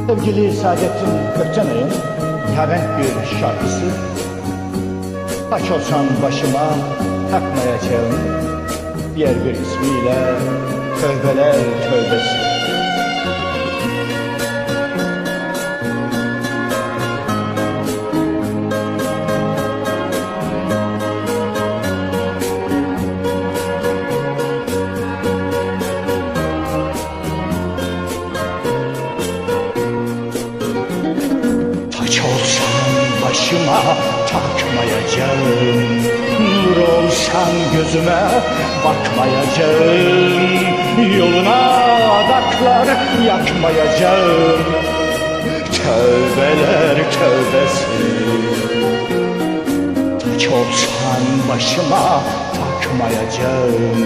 Sevgili Saadettin Gökçenay'ın Levent bir şarkısı. Taç olsan başıma takmayacağım, diğer bir ismiyle Tövbeler Tövbesi. Taç olsan başıma takmayacağım, nur olsan gözüme bakmayacağım, yoluna adaklar yakmayacağım. Tövbeler tövbesi. Taç olsan başıma takmayacağım,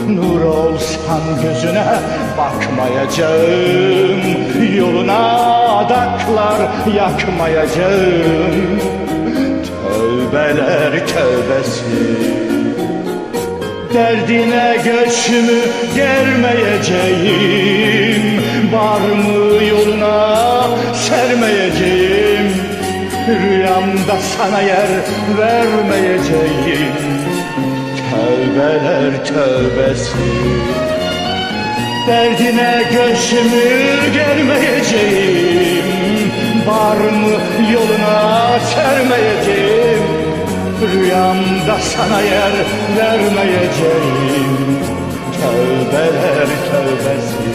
nur olsan gözüne bakmayacağım, yoluna adaklar yakmayacağım. Tövbeler tövbesi. Derdine göğsümü germeyeceğim, var mı yoluna sermeyeceğim, rüyamda sana yer vermeyeceğim. Tövbeler tövbesi. Derdine göğsümü germeyeceğim, var mı yoluna sermeyeceğim, rüyamda sana yer vermeyeceğim. Tövbeler tövbesi.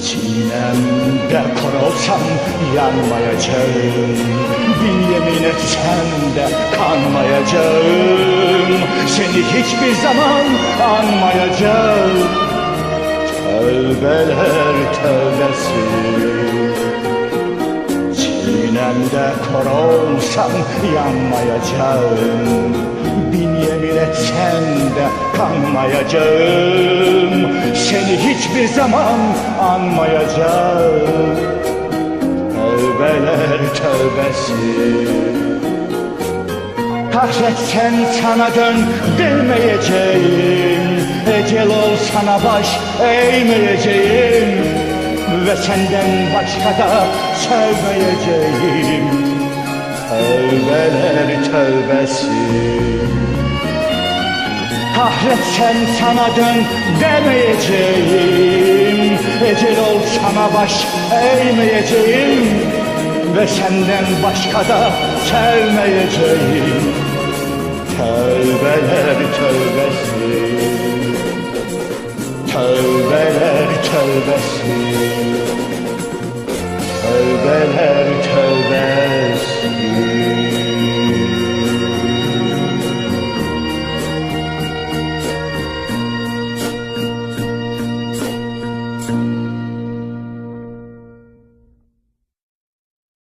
Çiğnemde kor olsam yanmayacağım, bin yemin etsem de kanmayacağım, seni hiçbir zaman anmayacağım. Tövbeler tövbesi. Çiğnemde kor olsam yanmayacağım, bin yemin etsen de kanmayacağım, seni hiçbir zaman anmayacağım. Tövbeler tövbesi. Kahretsen sana dön demeyeceğim, ecel ol sana baş eğmeyeceğim, ve senden başka da sevmeyeceğim. Tövbeler tövbesi. Kahretsen sana dön demeyeceğim, ecel ol sana baş eğmeyeceğim, ve senden başka da sevmeyeceğim. Tövbeler tövbesi. Tövbeler tövbesi. Tövbeler tövbesi.